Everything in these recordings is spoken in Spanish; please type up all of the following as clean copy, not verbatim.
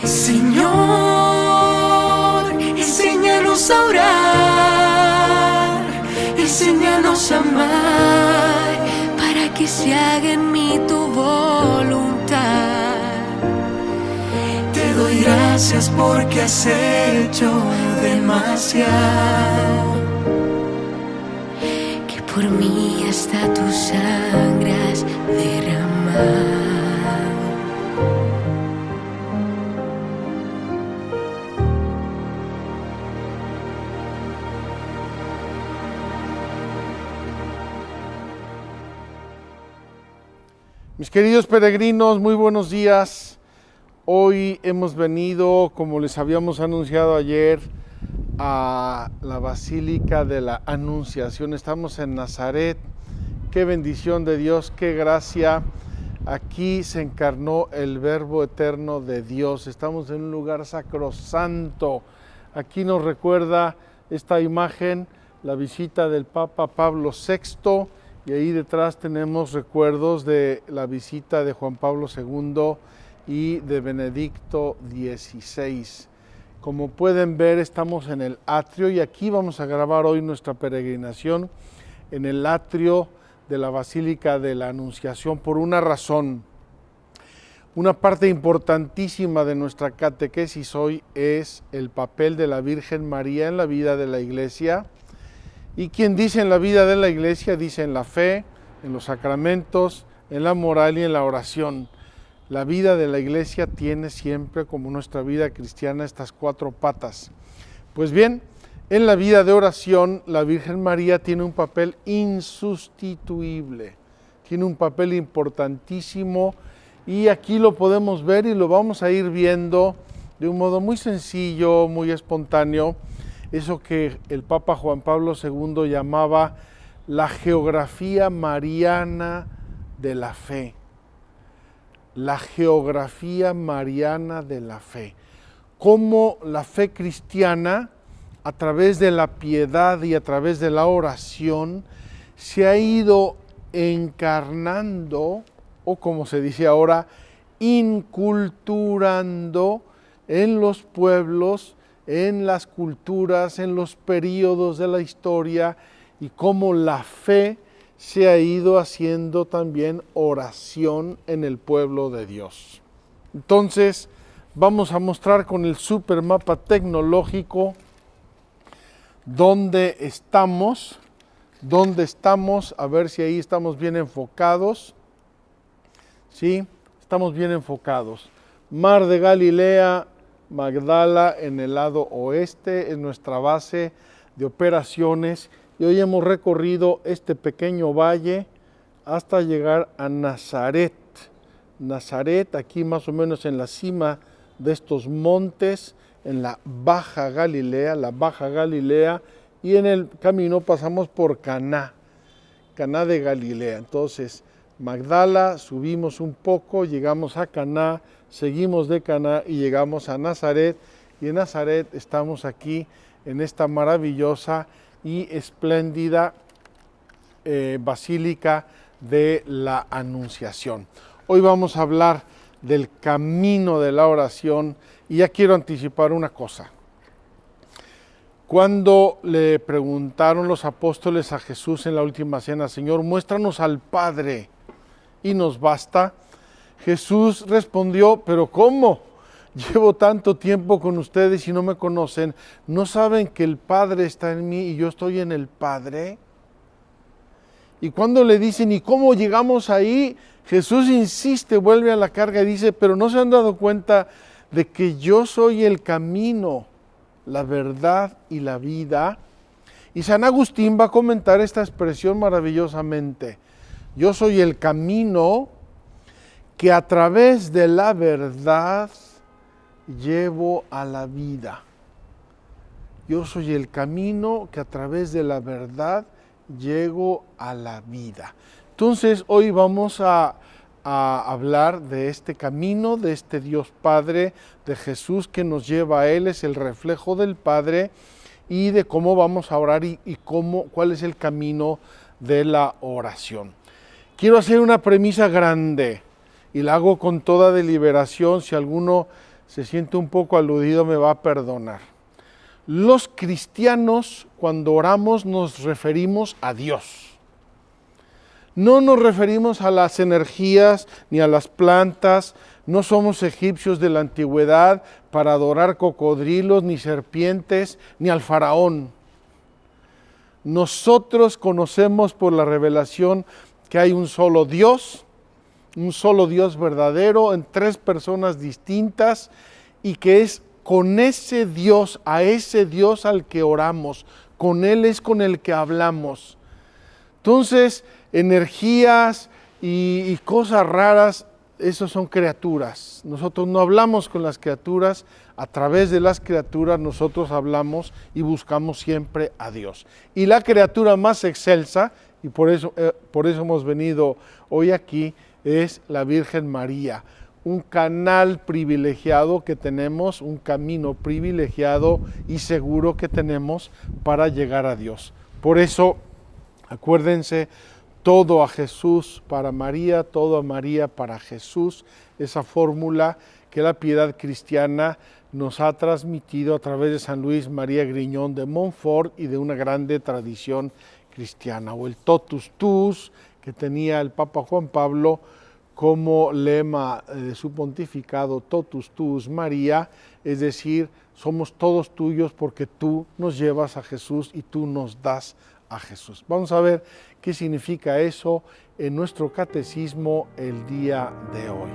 Señor, enséñanos a orar, enséñanos a amar, para que se haga en mí tu voluntad. Te doy gracias porque has hecho demasiado, que por mí hasta tu sangre has derramado. Mis queridos peregrinos, muy buenos días. Hoy hemos venido, como les habíamos anunciado ayer, a la Basílica de la Anunciación. Estamos en Nazaret. Qué bendición de Dios, qué gracia. Aquí se encarnó el Verbo eterno de Dios. Estamos en un lugar sacrosanto. Aquí nos recuerda esta imagen, la visita del Papa Pablo VI. Y ahí detrás tenemos recuerdos de la visita de Juan Pablo II y de Benedicto XVI. Como pueden ver, estamos en el atrio y aquí vamos a grabar hoy nuestra peregrinación en el atrio de la Basílica de la Anunciación por una razón. Una parte importantísima de nuestra catequesis hoy es el papel de la Virgen María en la vida de la Iglesia. Y quien dice en la vida de la Iglesia, dice en la fe, en los sacramentos, en la moral y en la oración. La vida de la Iglesia tiene siempre, como nuestra vida cristiana, estas cuatro patas. Pues bien, en la vida de oración, la Virgen María tiene un papel insustituible, tiene un papel importantísimo y aquí lo podemos ver y lo vamos a ir viendo de un modo muy sencillo, muy espontáneo. Eso que el Papa Juan Pablo II llamaba la geografía mariana de la fe. La geografía mariana de la fe. Cómo la fe cristiana, a través de la piedad y a través de la oración, se ha ido encarnando, o como se dice ahora, inculturando en los pueblos, en las culturas, en los períodos de la historia, y cómo la fe se ha ido haciendo también oración en el pueblo de Dios. Entonces, vamos a mostrar con el supermapa tecnológico dónde estamos, a ver si ahí estamos bien enfocados. Sí, estamos bien enfocados. Mar de Galilea, Magdala en el lado oeste, es nuestra base de operaciones y hoy hemos recorrido este pequeño valle hasta llegar a Nazaret. Nazaret, aquí más o menos en la cima de estos montes, en la Baja Galilea, y en el camino pasamos por Caná de Galilea. Entonces, Magdala, subimos un poco, llegamos a Caná, seguimos de Caná y llegamos a Nazaret, y en Nazaret estamos aquí en esta maravillosa y espléndida Basílica de la Anunciación. Hoy vamos a hablar del camino de la oración y ya quiero anticipar una cosa. Cuando le preguntaron los apóstoles a Jesús en la última cena, Señor, muéstranos al Padre y nos basta, Jesús respondió, pero ¿cómo? Llevo tanto tiempo con ustedes y no me conocen. ¿No saben que el Padre está en mí y yo estoy en el Padre? Y cuando le dicen, ¿y cómo llegamos ahí? Jesús insiste, vuelve a la carga y dice, pero ¿no se han dado cuenta de que yo soy el camino, la verdad y la vida? Y San Agustín va a comentar esta expresión maravillosamente. Yo soy el camino que a través de la verdad llevo a la vida. Yo soy el camino que a través de la verdad llego a la vida. Entonces hoy vamos a hablar de este camino, de este Dios Padre, de Jesús que nos lleva a Él, es el reflejo del Padre, y de cómo vamos a orar y cuál es el camino de la oración. Quiero hacer una premisa grande y la hago con toda deliberación. Si alguno se siente un poco aludido, me va a perdonar. Los cristianos, cuando oramos, nos referimos a Dios. No nos referimos a las energías ni a las plantas. No somos egipcios de la antigüedad para adorar cocodrilos, ni serpientes, ni al faraón. Nosotros conocemos por la revelación que hay un solo Dios verdadero en tres personas distintas, y que es con ese Dios, a ese Dios al que oramos, con Él es con el que hablamos. Entonces, energías y cosas raras, esos son criaturas. Nosotros no hablamos con las criaturas, a través de las criaturas nosotros hablamos y buscamos siempre a Dios. Y la criatura más excelsa, y por eso hemos venido hoy aquí, es la Virgen María. Un canal privilegiado que tenemos, un camino privilegiado y seguro que tenemos para llegar a Dios. Por eso, acuérdense, todo a Jesús para María, todo a María para Jesús, esa fórmula que la piedad cristiana nos ha transmitido a través de San Luis María Griñón de Montfort y de una grande tradición cristiana, o el totus tuus que tenía el Papa Juan Pablo como lema de su pontificado, totus tuus María, es decir, somos todos tuyos porque tú nos llevas a Jesús y tú nos das a Jesús. Vamos a ver qué significa eso en nuestro catecismo el día de hoy.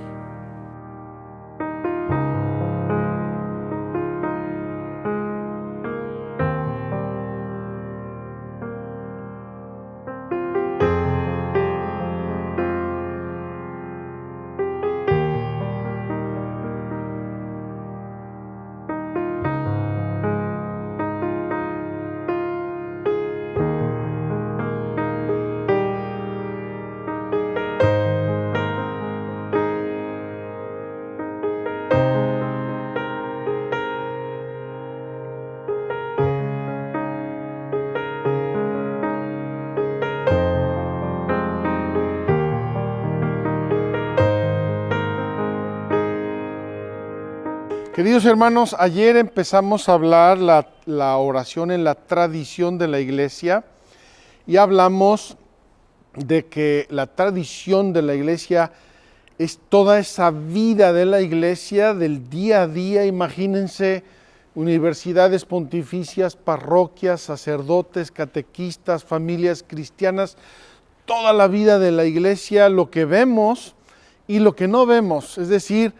Queridos hermanos, ayer empezamos a hablar la oración en la tradición de la Iglesia y hablamos de que la tradición de la Iglesia es toda esa vida de la Iglesia, del día a día. Imagínense universidades pontificias, parroquias, sacerdotes, catequistas, familias cristianas, toda la vida de la Iglesia, lo que vemos y lo que no vemos, es decir,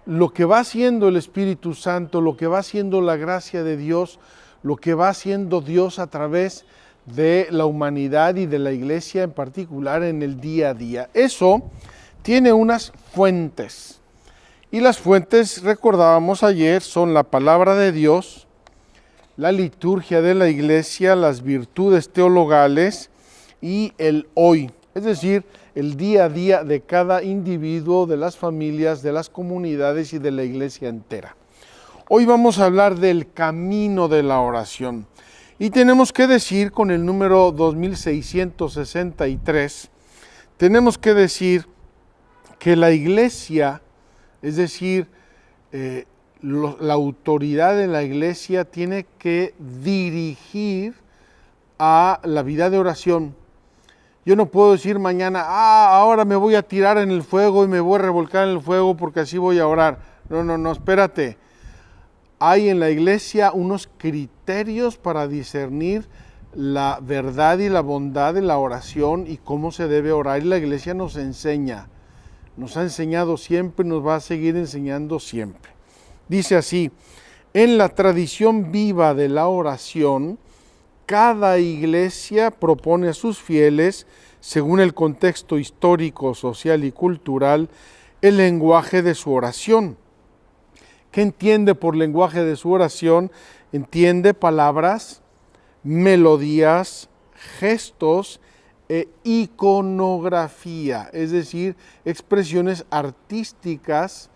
lo que va haciendo el Espíritu Santo, lo que va haciendo la gracia de Dios, lo que va haciendo Dios a través de la humanidad y de la Iglesia en particular en el día a día. Eso tiene unas fuentes. Y las fuentes, recordábamos ayer, son la palabra de Dios, la liturgia de la Iglesia, las virtudes teologales y el hoy. Es decir, el día a día de cada individuo, de las familias, de las comunidades y de la Iglesia entera. Hoy vamos a hablar del camino de la oración. Y tenemos que decir, con el número 2663, tenemos que decir que la Iglesia, es decir, la autoridad de la Iglesia tiene que dirigir a la vida de oración. Yo no puedo decir mañana, ahora me voy a tirar en el fuego y me voy a revolcar en el fuego porque así voy a orar. No, espérate. Hay en la Iglesia unos criterios para discernir la verdad y la bondad de la oración y cómo se debe orar. Y la Iglesia nos enseña, nos ha enseñado siempre, nos va a seguir enseñando siempre. Dice así, en la tradición viva de la oración, cada iglesia propone a sus fieles, según el contexto histórico, social y cultural, el lenguaje de su oración. ¿Qué entiende por lenguaje de su oración? Entiende palabras, melodías, gestos e iconografía, es decir, expresiones artísticas,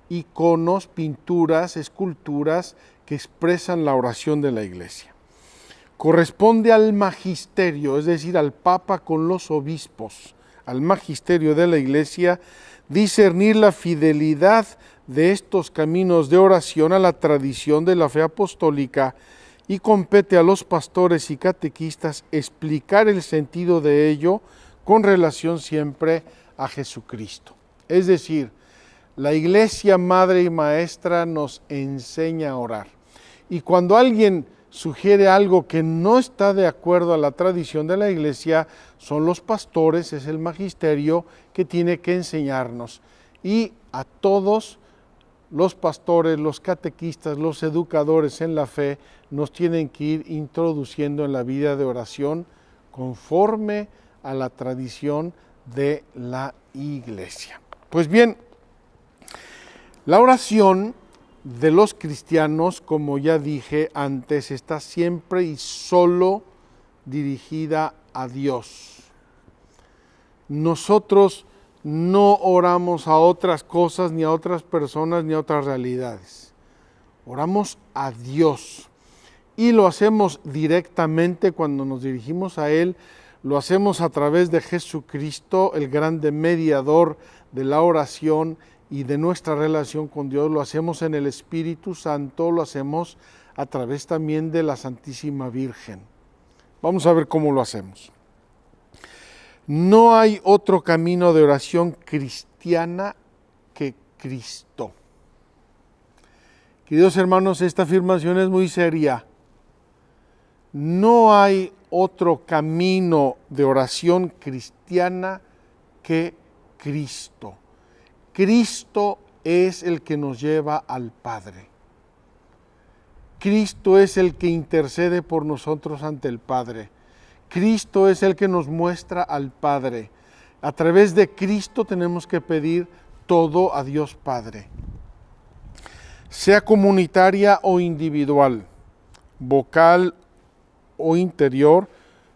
iconos, pinturas, esculturas que expresan la oración de la Iglesia. Corresponde al magisterio, es decir, al Papa con los obispos, al magisterio de la Iglesia discernir la fidelidad de estos caminos de oración a la tradición de la fe apostólica, y compete a los pastores y catequistas explicar el sentido de ello con relación siempre a Jesucristo. Es decir, la Iglesia Madre y Maestra nos enseña a orar. Y cuando alguien sugiere algo que no está de acuerdo a la tradición de la Iglesia, son los pastores, es el magisterio que tiene que enseñarnos. Y a todos los pastores, los catequistas, los educadores en la fe nos tienen que ir introduciendo en la vida de oración conforme a la tradición de la Iglesia. Pues bien, la oración de los cristianos, como ya dije antes, está siempre y solo dirigida a Dios. Nosotros no oramos a otras cosas, ni a otras personas, ni a otras realidades. Oramos a Dios y lo hacemos directamente cuando nos dirigimos a Él. Lo hacemos a través de Jesucristo, el grande mediador de la oración y de nuestra relación con Dios. Lo hacemos en el Espíritu Santo, lo hacemos a través también de la Santísima Virgen. Vamos a ver cómo lo hacemos. No hay otro camino de oración cristiana que Cristo. Queridos hermanos, esta afirmación es muy seria. No hay otro camino de oración cristiana que Cristo. Cristo es el que nos lleva al Padre. Cristo es el que intercede por nosotros ante el Padre. Cristo es el que nos muestra al Padre. A través de Cristo tenemos que pedir todo a Dios Padre. Sea comunitaria o individual, vocal o interior,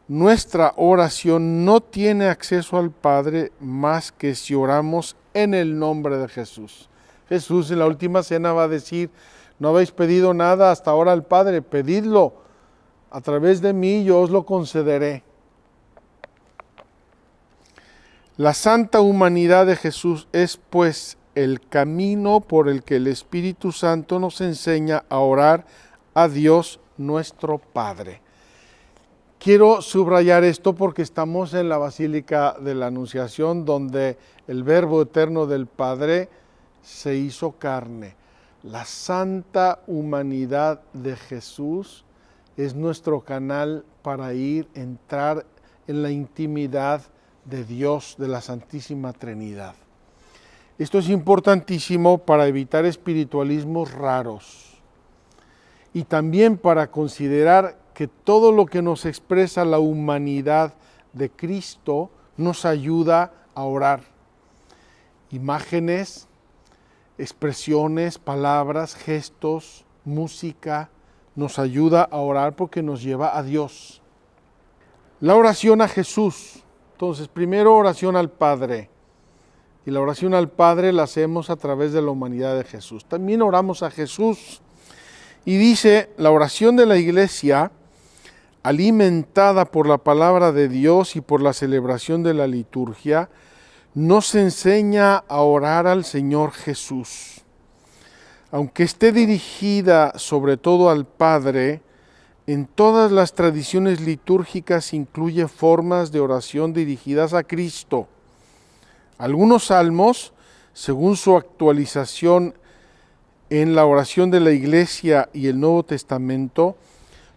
nuestra oración no tiene acceso al Padre más que si oramos en el nombre de Jesús. Jesús en la última cena va a decir: no habéis pedido nada hasta ahora al Padre, pedidlo a través de mí, yo os lo concederé. La santa humanidad de Jesús es pues el camino por el que el Espíritu Santo nos enseña a orar a Dios nuestro Padre. Quiero subrayar esto porque estamos en la Basílica de la Anunciación, donde el Verbo eterno del Padre se hizo carne. La santa humanidad de Jesús es nuestro canal para entrar en la intimidad de Dios, de la Santísima Trinidad. Esto es importantísimo para evitar espiritualismos raros y también para considerar que todo lo que nos expresa la humanidad de Cristo nos ayuda a orar. Imágenes, expresiones, palabras, gestos, música, nos ayuda a orar porque nos lleva a Dios. La oración a Jesús. Entonces, primero oración al Padre. Y la oración al Padre la hacemos a través de la humanidad de Jesús. También oramos a Jesús. Y dice, la oración de la Iglesia, alimentada por la palabra de Dios y por la celebración de la liturgia, nos enseña a orar al Señor Jesús. Aunque esté dirigida sobre todo al Padre, en todas las tradiciones litúrgicas incluye formas de oración dirigidas a Cristo. Algunos salmos, según su actualización en la oración de la Iglesia y el Nuevo Testamento,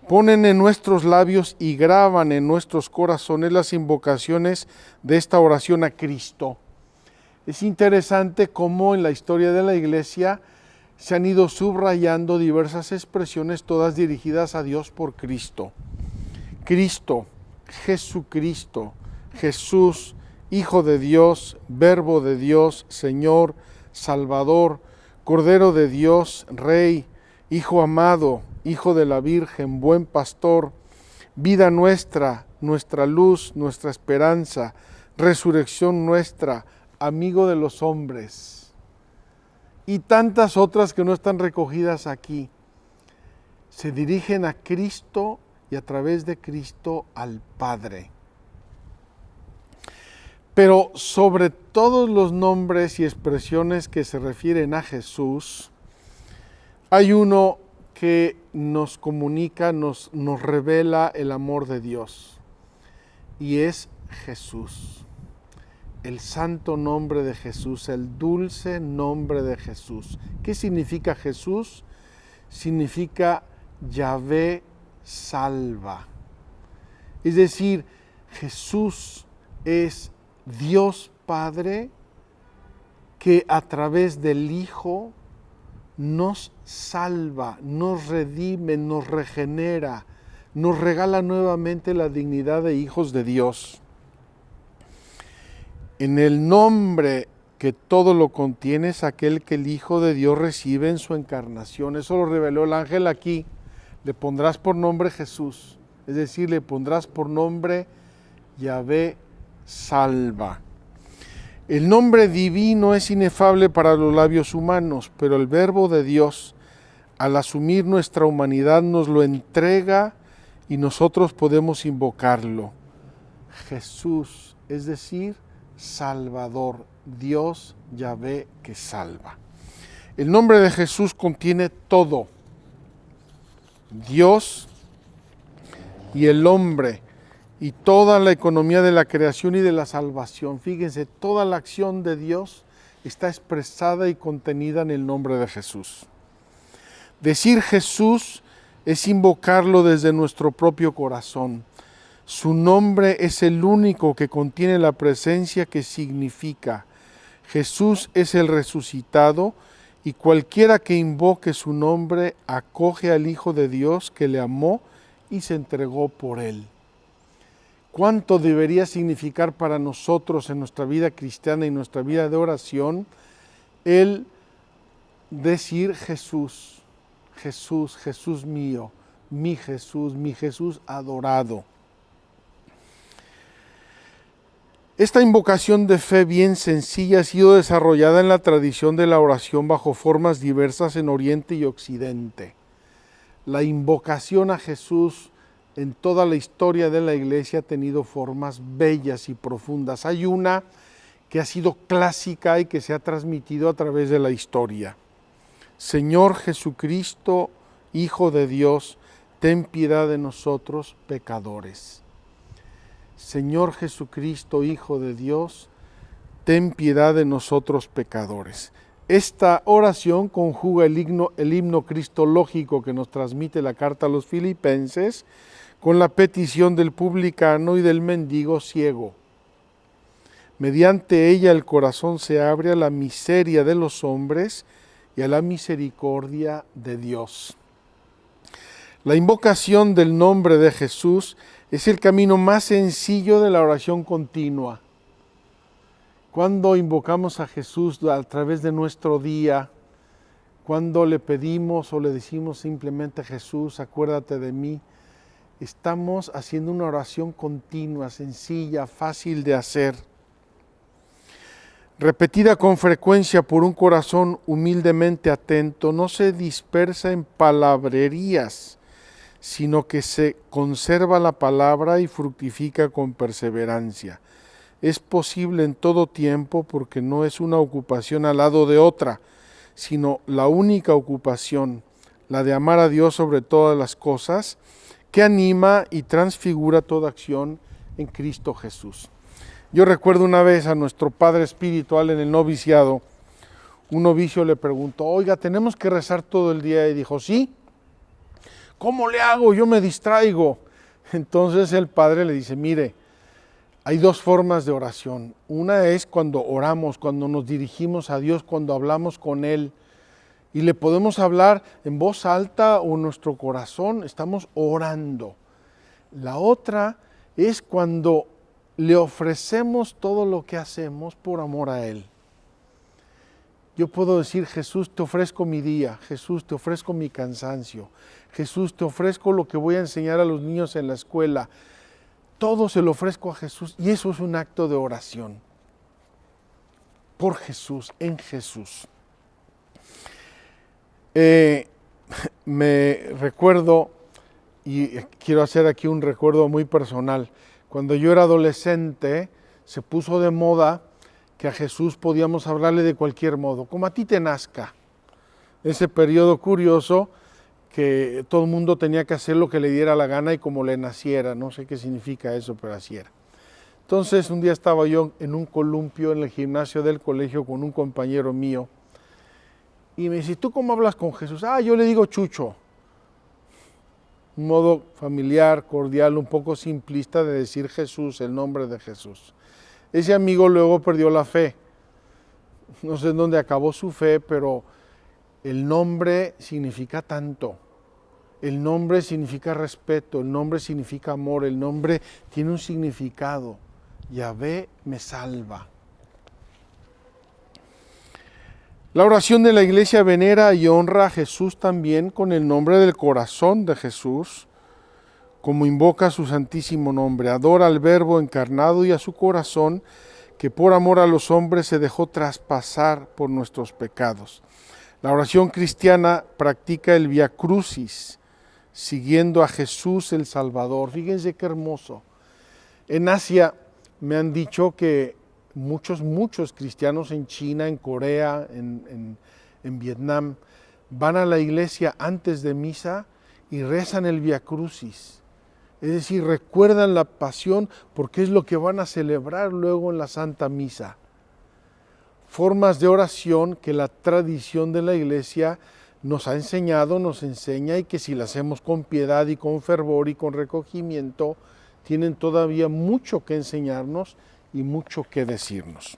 ponen en nuestros labios y graban en nuestros corazones las invocaciones de esta oración a Cristo. Es interesante cómo en la historia de la Iglesia se han ido subrayando diversas expresiones, todas dirigidas a Dios por Cristo. Cristo, Jesucristo, Jesús, Hijo de Dios, Verbo de Dios, Señor, Salvador, Cordero de Dios, Rey, Hijo amado, Hijo de la Virgen, Buen Pastor, vida nuestra, nuestra luz, nuestra esperanza, resurrección nuestra, amigo de los hombres. Y tantas otras que no están recogidas aquí, se dirigen a Cristo y a través de Cristo al Padre. Pero sobre todos los nombres y expresiones que se refieren a Jesús, hay uno que nos comunica, nos revela el amor de Dios, y es Jesús. El santo nombre de Jesús, el dulce nombre de Jesús. ¿Qué significa Jesús? Significa Yahvé salva. Es decir, Jesús es Dios Padre que a través del Hijo nos salva, nos redime, nos regenera, nos regala nuevamente la dignidad de hijos de Dios. En el nombre que todo lo contiene es aquel que el Hijo de Dios recibe en su encarnación. Eso lo reveló el ángel aquí. Le pondrás por nombre Jesús, es decir, le pondrás por nombre Yahvé salva. El nombre divino es inefable para los labios humanos, pero el Verbo de Dios, al asumir nuestra humanidad, nos lo entrega y nosotros podemos invocarlo. Jesús, es decir, Salvador, Dios Yahvé que salva. El nombre de Jesús contiene todo. Dios y el hombre y toda la economía de la creación y de la salvación. Fíjense, toda la acción de Dios está expresada y contenida en el nombre de Jesús. Decir Jesús es invocarlo desde nuestro propio corazón. Su nombre es el único que contiene la presencia que significa. Jesús es el resucitado y cualquiera que invoque su nombre acoge al Hijo de Dios que le amó y se entregó por él. ¿Cuánto debería significar para nosotros en nuestra vida cristiana y nuestra vida de oración el decir Jesús, Jesús, Jesús mío, mi Jesús adorado? Esta invocación de fe bien sencilla ha sido desarrollada en la tradición de la oración bajo formas diversas en Oriente y Occidente. La invocación a Jesús en toda la historia de la Iglesia ha tenido formas bellas y profundas. Hay una que ha sido clásica y que se ha transmitido a través de la historia. Señor Jesucristo, Hijo de Dios, ten piedad de nosotros, pecadores. Señor Jesucristo, Hijo de Dios, ten piedad de nosotros, pecadores. Esta oración conjuga el himno cristológico que nos transmite la carta a los Filipenses con la petición del publicano y del mendigo ciego. Mediante ella el corazón se abre a la miseria de los hombres y a la misericordia de Dios. La invocación del nombre de Jesús es el camino más sencillo de la oración continua. Cuando invocamos a Jesús a través de nuestro día, cuando le pedimos o le decimos simplemente Jesús, acuérdate de mí, estamos haciendo una oración continua, sencilla, fácil de hacer. Repetida con frecuencia por un corazón humildemente atento, no se dispersa en palabrerías, sino que se conserva la palabra y fructifica con perseverancia. Es posible en todo tiempo porque no es una ocupación al lado de otra, sino la única ocupación, la de amar a Dios sobre todas las cosas, que anima y transfigura toda acción en Cristo Jesús. Yo recuerdo una vez a nuestro padre espiritual en el noviciado, un novicio le preguntó, oiga, ¿tenemos que rezar todo el día? Y dijo, sí. ¿Cómo le hago? Yo me distraigo. Entonces el padre le dice, mire, hay dos formas de oración. Una es cuando oramos, cuando nos dirigimos a Dios, cuando hablamos con Él. Y le podemos hablar en voz alta o en nuestro corazón, estamos orando. La otra es cuando le ofrecemos todo lo que hacemos por amor a Él. Yo puedo decir, Jesús, te ofrezco mi día, Jesús, te ofrezco mi cansancio, Jesús, te ofrezco lo que voy a enseñar a los niños en la escuela. Todo se lo ofrezco a Jesús y eso es un acto de oración. Por Jesús, en Jesús. Me recuerdo, y quiero hacer aquí un recuerdo muy personal, cuando yo era adolescente, se puso de moda que a Jesús podíamos hablarle de cualquier modo, como a ti te nazca. Ese periodo curioso que todo el mundo tenía que hacer lo que le diera la gana y como le naciera. No sé qué significa eso, pero así era. Entonces un día estaba yo en un columpio en el gimnasio del colegio con un compañero mío y me dice, ¿tú cómo hablas con Jesús? Yo le digo Chucho. Un modo familiar, cordial, un poco simplista de decir Jesús, el nombre de Jesús. Ese amigo luego perdió la fe. No sé en dónde acabó su fe, pero el nombre significa tanto. El nombre significa respeto, el nombre significa amor, el nombre tiene un significado. Yahvé me salva. La oración de la iglesia venera y honra a Jesús también con el nombre del corazón de Jesús, como invoca su santísimo nombre. Adora al Verbo encarnado y a su corazón, que por amor a los hombres se dejó traspasar por nuestros pecados. La oración cristiana practica el Via Crucis, siguiendo a Jesús el Salvador. Fíjense qué hermoso. En Asia me han dicho que muchos cristianos en China, en Corea, en Vietnam, van a la iglesia antes de misa y rezan el Via Crucis. Es decir, recuerdan la pasión porque es lo que van a celebrar luego en la Santa Misa. Formas de oración que la tradición de la iglesia nos ha enseñado, nos enseña, y que si las hacemos con piedad y con fervor y con recogimiento, tienen todavía mucho que enseñarnos y mucho que decirnos.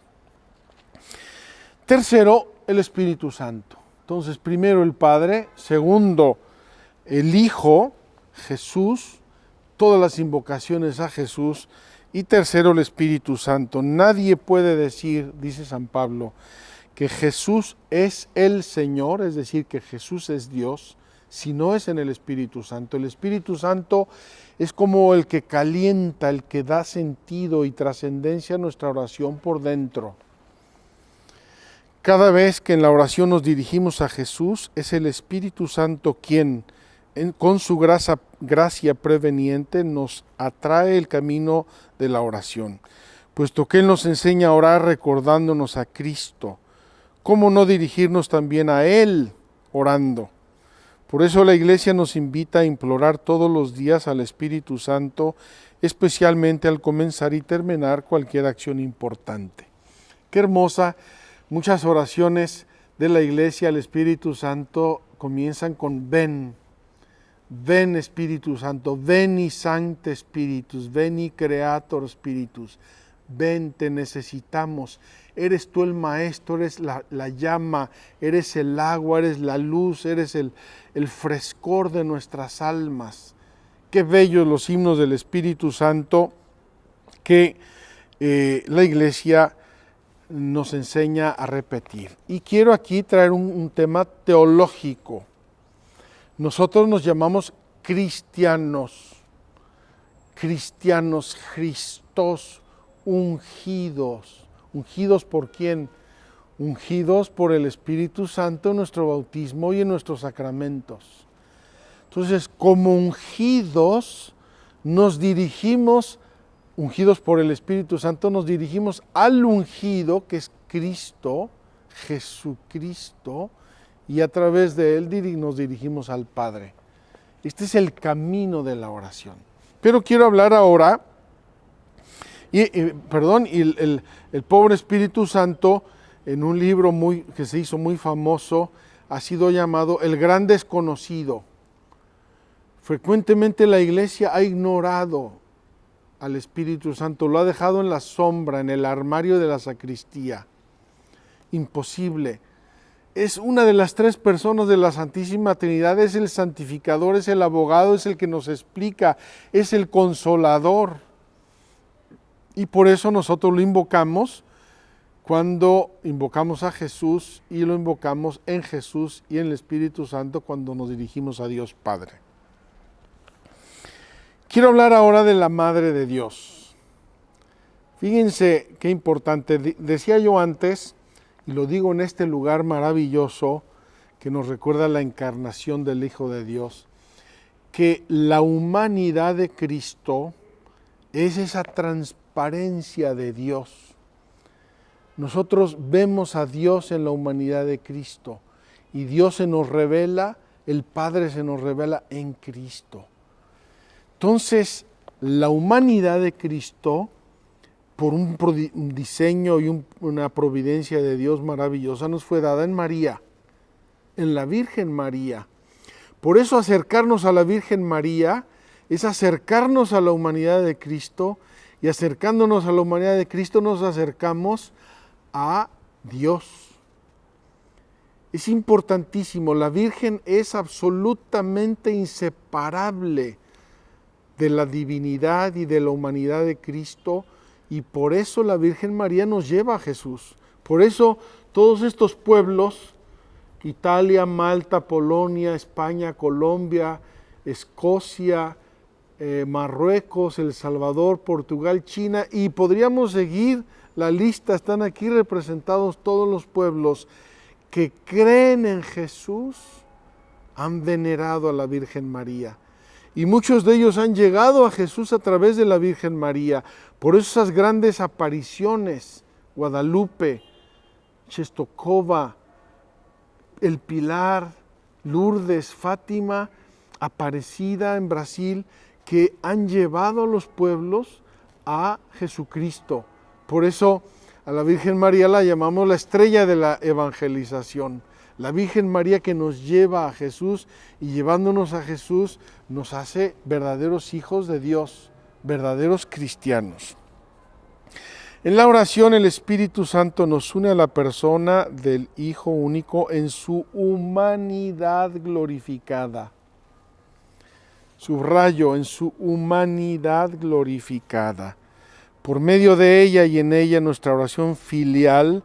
Tercero, el Espíritu Santo. Entonces, primero el Padre, segundo el Hijo, Jesús, todas las invocaciones a Jesús, y tercero el Espíritu Santo. Nadie puede decir, dice San Pablo, que Jesús es el Señor, es decir, que Jesús es Dios, si no es en el Espíritu Santo. El Espíritu Santo es como el que calienta, el que da sentido y trascendencia a nuestra oración por dentro. Cada vez que en la oración nos dirigimos a Jesús, es el Espíritu Santo quien, con su gracia preveniente, nos atrae el camino de la oración, puesto que Él nos enseña a orar recordándonos a Cristo. ¿Cómo no dirigirnos también a Él orando? Por eso la Iglesia nos invita a implorar todos los días al Espíritu Santo, especialmente al comenzar y terminar cualquier acción importante. Qué hermosa. Muchas oraciones de la Iglesia al Espíritu Santo comienzan con ven. Ven Espíritu Santo, veni Sancte Spiritus, veni Creator Spiritus. Ven, te necesitamos. Eres tú el Maestro, eres la llama, eres el agua, eres la luz, eres el frescor de nuestras almas. Qué bellos los himnos del Espíritu Santo que la Iglesia nos enseña a repetir. Y quiero aquí traer un tema teológico. Nosotros nos llamamos cristianos, Christos, ungidos. ¿Ungidos por quién? Ungidos por el Espíritu Santo en nuestro bautismo y en nuestros sacramentos. Entonces, como ungidos, nos dirigimos, ungidos por el Espíritu Santo, nos dirigimos al ungido, que es Cristo, Jesucristo, y a través de Él nos dirigimos al Padre. Este es el camino de la oración. Pero quiero hablar ahora, el pobre Espíritu Santo, en un libro que se hizo muy famoso, ha sido llamado el gran desconocido. Frecuentemente la Iglesia ha ignorado al Espíritu Santo, lo ha dejado en la sombra, en el armario de la sacristía. Imposible. Es una de las tres personas de la Santísima Trinidad, es el santificador, es el abogado, es el que nos explica, es el consolador. Y por eso nosotros lo invocamos cuando invocamos a Jesús, y lo invocamos en Jesús y en el Espíritu Santo cuando nos dirigimos a Dios Padre. Quiero hablar ahora de la Madre de Dios. Fíjense qué importante. Decía yo antes, y lo digo en este lugar maravilloso que nos recuerda la encarnación del Hijo de Dios, que la humanidad de Cristo es esa transparencia transparencia de Dios. Nosotros vemos a Dios en la humanidad de Cristo y Dios se nos revela, el Padre se nos revela en Cristo. Entonces, la humanidad de Cristo, por un diseño y una providencia de Dios maravillosa, nos fue dada en María, en la Virgen María. Por eso acercarnos a la Virgen María es acercarnos a la humanidad de Cristo, y acercándonos a la humanidad de Cristo nos acercamos a Dios. Es importantísimo, la Virgen es absolutamente inseparable de la divinidad y de la humanidad de Cristo, y por eso la Virgen María nos lleva a Jesús. Por eso todos estos pueblos, Italia, Malta, Polonia, España, Colombia, Escocia, Marruecos, El Salvador, Portugal, China, y podríamos seguir la lista, están aquí representados todos los pueblos que creen en Jesús, han venerado a la Virgen María. Y muchos de ellos han llegado a Jesús a través de la Virgen María. Por eso esas grandes apariciones, Guadalupe, Czestochowa, El Pilar, Lourdes, Fátima, Aparecida en Brasil, que han llevado a los pueblos a Jesucristo. Por eso a la Virgen María la llamamos la estrella de la evangelización. La Virgen María que nos lleva a Jesús, y llevándonos a Jesús nos hace verdaderos hijos de Dios, verdaderos cristianos. En la oración el Espíritu Santo nos une a la persona del Hijo único en su humanidad glorificada. Subrayo, en su humanidad glorificada. Por medio de ella y en ella nuestra oración filial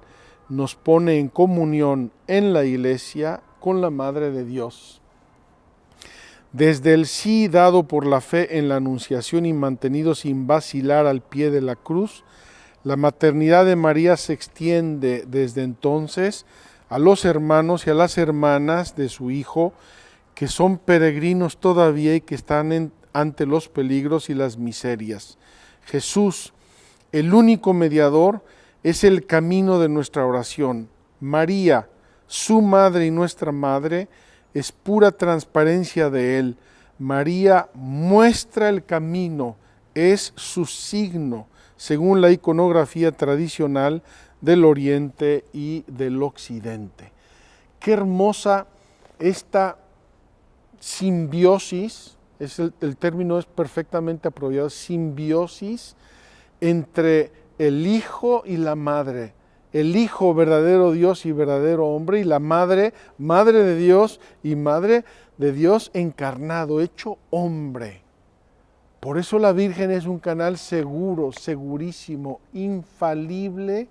nos pone en comunión en la Iglesia con la Madre de Dios. Desde el sí dado por la fe en la Anunciación y mantenido sin vacilar al pie de la cruz, la maternidad de María se extiende desde entonces a los hermanos y a las hermanas de su Hijo, que son peregrinos todavía y que están ante los peligros y las miserias. Jesús, el único mediador, es el camino de nuestra oración. María, su madre y nuestra madre, es pura transparencia de Él. María muestra el camino, es su signo, según la iconografía tradicional del Oriente y del Occidente. Qué hermosa esta simbiosis, el término es perfectamente apropiado, simbiosis entre el Hijo y la Madre. El Hijo, verdadero Dios y verdadero hombre, y la Madre, Madre de Dios y Madre de Dios encarnado, hecho hombre. Por eso la Virgen es un canal seguro, segurísimo, infalible,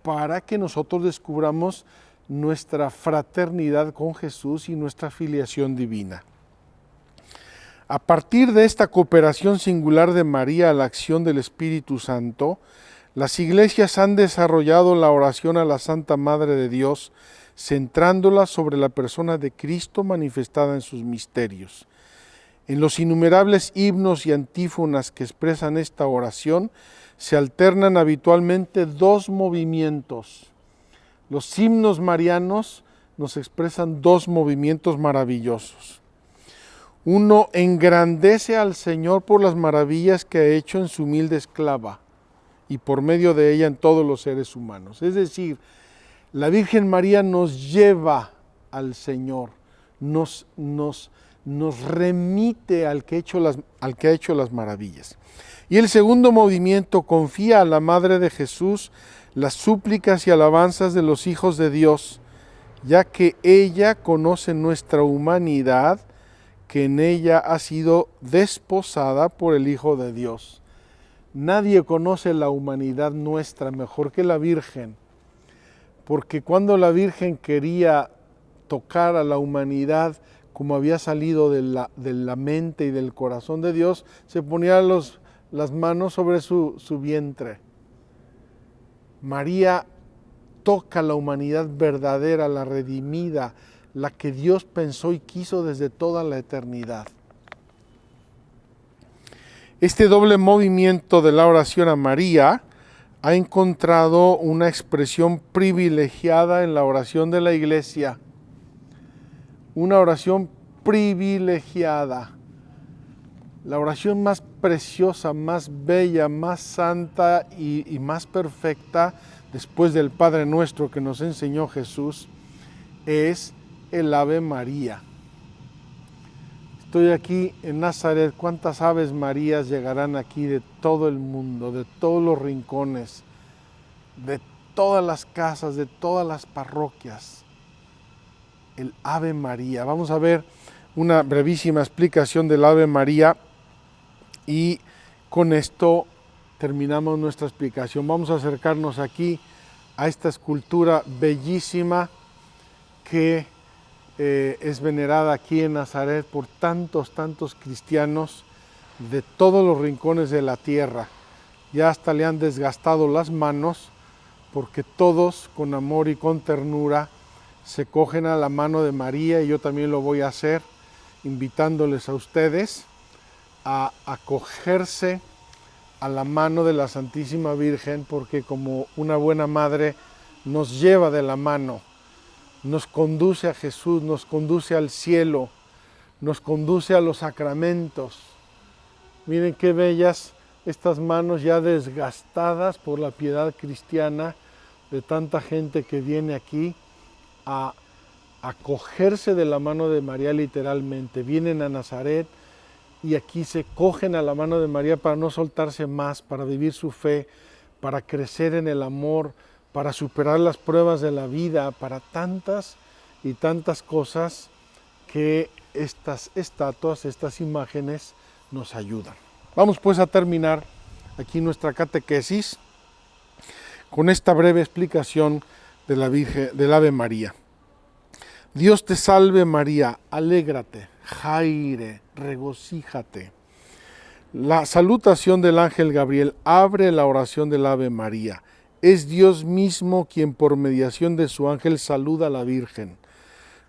para que nosotros descubramos nuestra fraternidad con Jesús y nuestra filiación divina. A partir de esta cooperación singular de María a la acción del Espíritu Santo, las iglesias han desarrollado la oración a la Santa Madre de Dios, centrándola sobre la persona de Cristo manifestada en sus misterios. En los innumerables himnos y antífonas que expresan esta oración, se alternan habitualmente dos movimientos. Los himnos marianos nos expresan dos movimientos maravillosos. Uno engrandece al Señor por las maravillas que ha hecho en su humilde esclava y por medio de ella en todos los seres humanos. Es decir, la Virgen María nos lleva al Señor, nos remite al que ha hecho las maravillas. Y el segundo movimiento confía a la Madre de Jesús las súplicas y alabanzas de los hijos de Dios, ya que ella conoce nuestra humanidad, que en ella ha sido desposada por el Hijo de Dios. Nadie conoce la humanidad nuestra mejor que la Virgen, porque cuando la Virgen quería tocar a la humanidad como había salido de la mente y del corazón de Dios, se ponía las manos sobre su vientre. María toca la humanidad verdadera, la redimida, la que Dios pensó y quiso desde toda la eternidad. Este doble movimiento de la oración a María ha encontrado una expresión privilegiada en la oración de la Iglesia. Una oración privilegiada. La oración más preciosa, más bella, más santa y más perfecta, después del Padre Nuestro que nos enseñó Jesús, es el Ave María. Estoy aquí en Nazaret. ¿Cuántas Aves Marías llegarán aquí de todo el mundo, de todos los rincones, de todas las casas, de todas las parroquias? El Ave María. Vamos a ver una brevísima explicación del Ave María y con esto terminamos nuestra explicación. Vamos a acercarnos aquí a esta escultura bellísima que es venerada aquí en Nazaret por tantos cristianos de todos los rincones de la tierra. Ya hasta le han desgastado las manos porque todos con amor y con ternura se cogen a la mano de María, y yo también lo voy a hacer, invitándoles a ustedes a acogerse a la mano de la Santísima Virgen, porque como una buena madre nos lleva de la mano, nos conduce a Jesús, nos conduce al cielo, nos conduce a los sacramentos. Miren qué bellas estas manos ya desgastadas por la piedad cristiana de tanta gente que viene aquí a acogerse de la mano de María literalmente. Vienen a Nazaret y aquí se cogen a la mano de María para no soltarse más, para vivir su fe, para crecer en el amor, para superar las pruebas de la vida, para tantas y tantas cosas que estas estatuas, estas imágenes nos ayudan. Vamos pues a terminar aquí nuestra catequesis con esta breve explicación de la Virgen, del Ave María. Dios te salve María, alégrate, jaire, regocíjate. La salutación del ángel Gabriel abre la oración del Ave María. Es Dios mismo quien por mediación de su ángel saluda a la Virgen.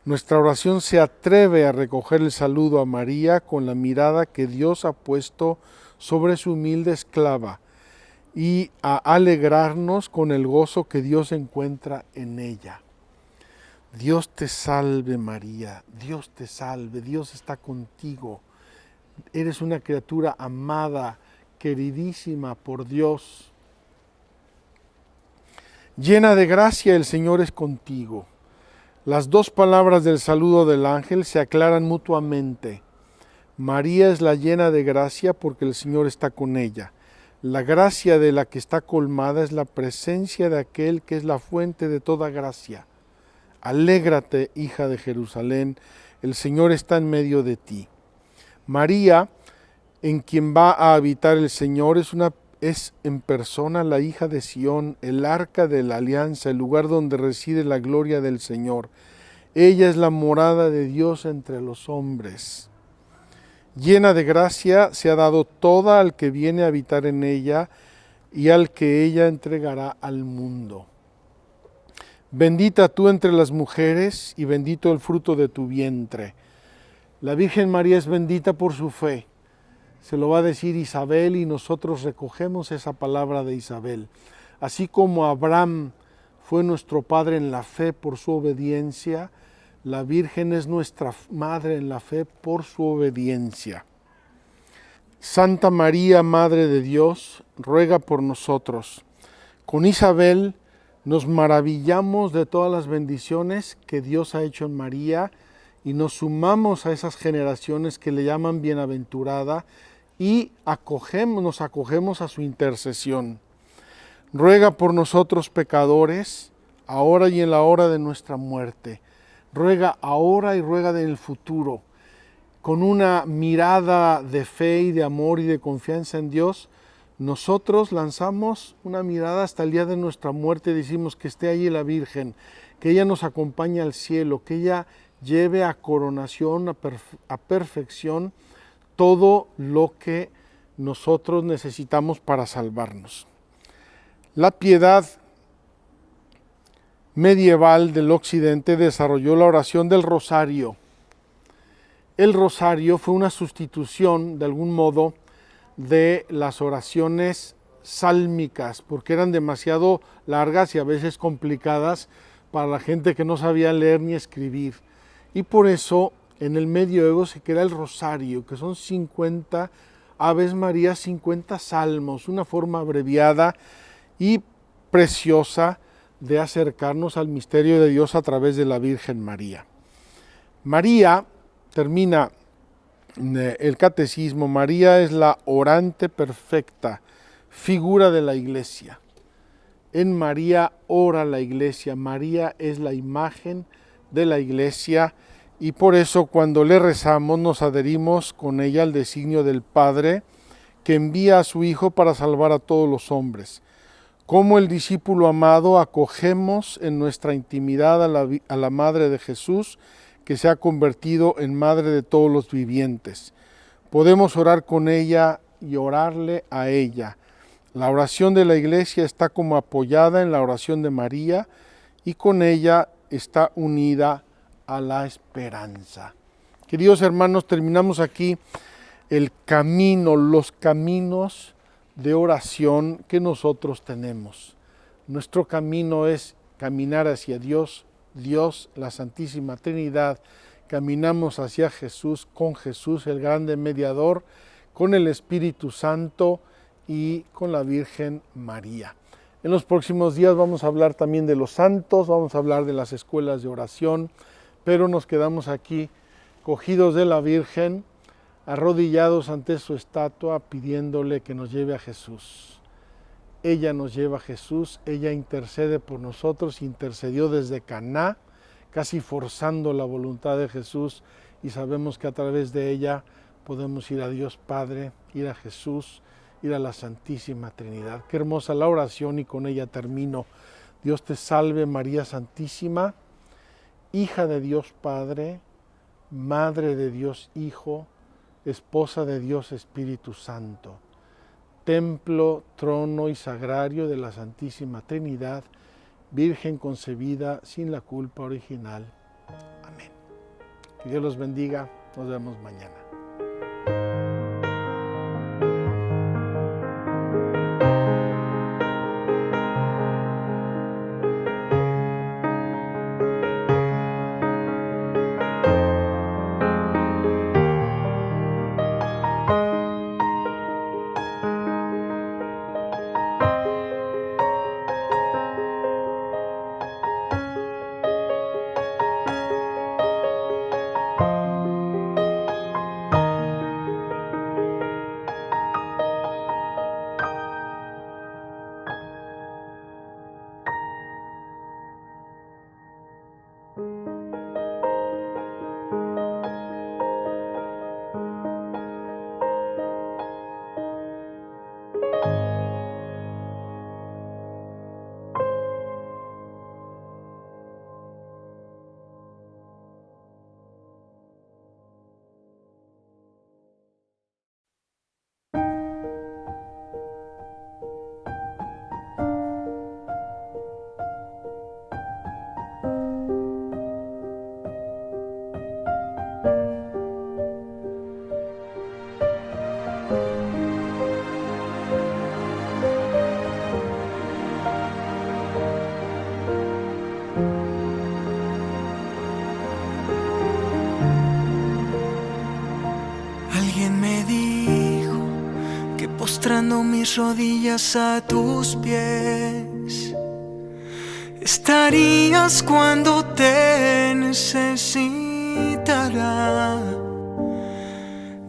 Nuestra oración se atreve a recoger el saludo a María con la mirada que Dios ha puesto sobre su humilde esclava y a alegrarnos con el gozo que Dios encuentra en ella. Dios te salve María, Dios te salve, Dios está contigo. Eres una criatura amada, queridísima por Dios. Llena de gracia, el Señor es contigo. Las dos palabras del saludo del ángel se aclaran mutuamente. María es la llena de gracia porque el Señor está con ella. La gracia de la que está colmada es la presencia de aquel que es la fuente de toda gracia. Alégrate, hija de Jerusalén, el Señor está en medio de ti. María, en quien va a habitar el Señor, es en persona la hija de Sión, el arca de la alianza, el lugar donde reside la gloria del Señor. Ella es la morada de Dios entre los hombres. Llena de gracia, se ha dado toda al que viene a habitar en ella y al que ella entregará al mundo. Bendita tú entre las mujeres y bendito el fruto de tu vientre. La Virgen María es bendita por su fe. Se lo va a decir Isabel y nosotros recogemos esa palabra de Isabel. Así como Abraham fue nuestro padre en la fe por su obediencia, la Virgen es nuestra madre en la fe por su obediencia. Santa María, Madre de Dios, ruega por nosotros. Con Isabel nos maravillamos de todas las bendiciones que Dios ha hecho en María y nos sumamos a esas generaciones que le llaman bienaventurada y nos acogemos a su intercesión. Ruega por nosotros pecadores, ahora y en la hora de nuestra muerte. Ruega ahora y ruega en el futuro. Con una mirada de fe y de amor y de confianza en Dios, nosotros lanzamos una mirada hasta el día de nuestra muerte y decimos que esté allí la Virgen, que ella nos acompañe al cielo, que ella lleve a coronación, a perfección, todo lo que nosotros necesitamos para salvarnos. La piedad medieval del occidente desarrolló la oración del rosario. El rosario fue una sustitución, de algún modo, de las oraciones sálmicas, porque eran demasiado largas y a veces complicadas para la gente que no sabía leer ni escribir. Y por eso en el medioevo se crea el rosario, que son 50 Aves Marías, 50 salmos, una forma abreviada y preciosa de acercarnos al misterio de Dios a través de la Virgen María. María, termina el catecismo, María es la orante perfecta, figura de la Iglesia. En María ora la Iglesia, María es la imagen de la Iglesia y por eso cuando le rezamos nos adherimos con ella al designio del Padre que envía a su Hijo para salvar a todos los hombres. Como el discípulo amado acogemos en nuestra intimidad a la Madre de Jesús que se ha convertido en Madre de todos los vivientes. Podemos orar con ella y orarle a ella. La oración de la Iglesia está como apoyada en la oración de María y con ella está unida a la esperanza. Queridos hermanos, terminamos aquí el camino, los caminos de oración que nosotros tenemos. Nuestro camino es caminar hacia Dios, la Santísima Trinidad. Caminamos hacia Jesús, con Jesús, el grande mediador, con el Espíritu Santo y con la Virgen María. En los próximos días vamos a hablar también de los santos, vamos a hablar de las escuelas de oración, pero nos quedamos aquí cogidos de la Virgen, arrodillados ante su estatua, pidiéndole que nos lleve a Jesús. Ella nos lleva a Jesús, ella intercede por nosotros, intercedió desde Caná, casi forzando la voluntad de Jesús, y sabemos que a través de ella podemos ir a Dios Padre, ir a Jesús, ir a la Santísima Trinidad. Qué hermosa la oración y con ella termino. Dios te salve María Santísima, hija de Dios Padre, Madre de Dios Hijo, esposa de Dios Espíritu Santo, templo, trono y sagrario de la Santísima Trinidad, Virgen concebida sin la culpa original. Amén. Que Dios los bendiga. Nos vemos mañana. Postrando mis rodillas a tus pies, estarías cuando te necesitará.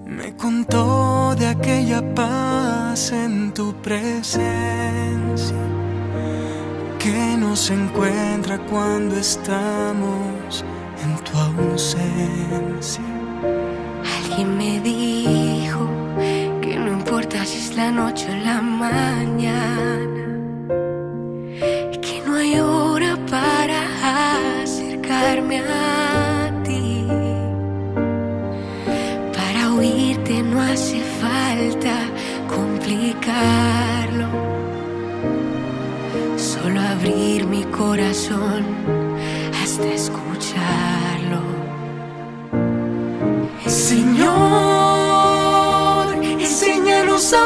Me contó de aquella paz en tu presencia que nos encuentra cuando estamos en tu ausencia. Alguien me dijo que no importa si es la noche o la mañana, que no hay hora para acercarme a ti. Para oírte no hace falta complicarlo, solo abrir mi corazón hasta escucharlo. Señor, enséñanos a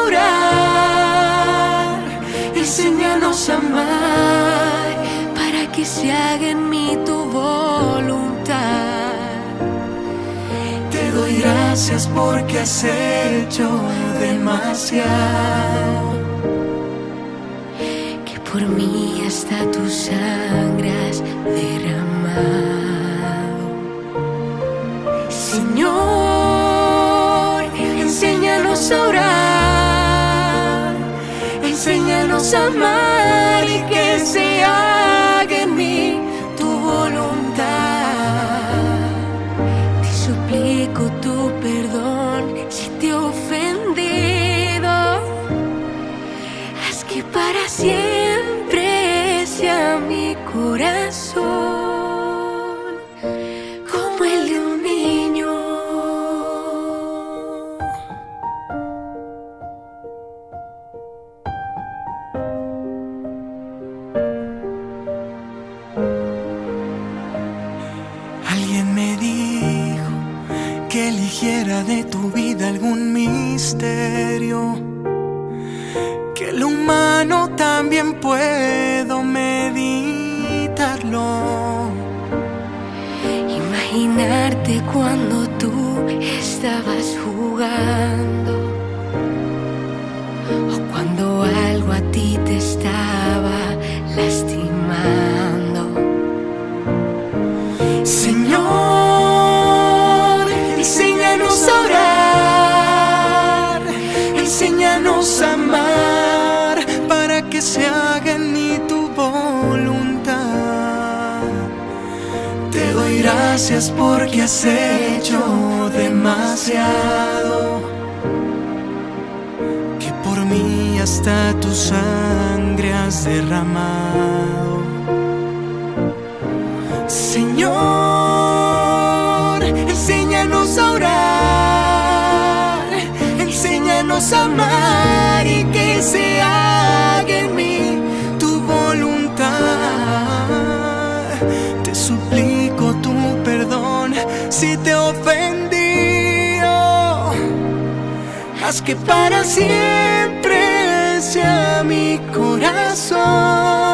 que se haga en mí tu voluntad. Te doy gracias porque has hecho demasiado. Que por mí hasta tu sangre has derramado. Señor, enséñanos a orar, enséñanos a amar y que se haga en mí tu voluntad. Te suplico tu perdón si te he ofendido. Haz que para siempre sea mi corazón como el de un niño. Alguien me dijo que eligiera de tu vida algún misterio, que lo humano también puedo meditarlo. Imaginarte cuando tú estabas jugando, o cuando algo a ti te estaba lastimando. Señor, enséñanos a orar, enséñanos a amar, para que se haga en mí tu voluntad. Te doy gracias porque has hecho demasiado, que por mí hasta tu sangre has derramado. Señor, enséñanos a orar, enséñanos a amar y que se haga en mí tu voluntad. Te suplico tu perdón si te he ofendido. Haz que para siempre sea mi corazón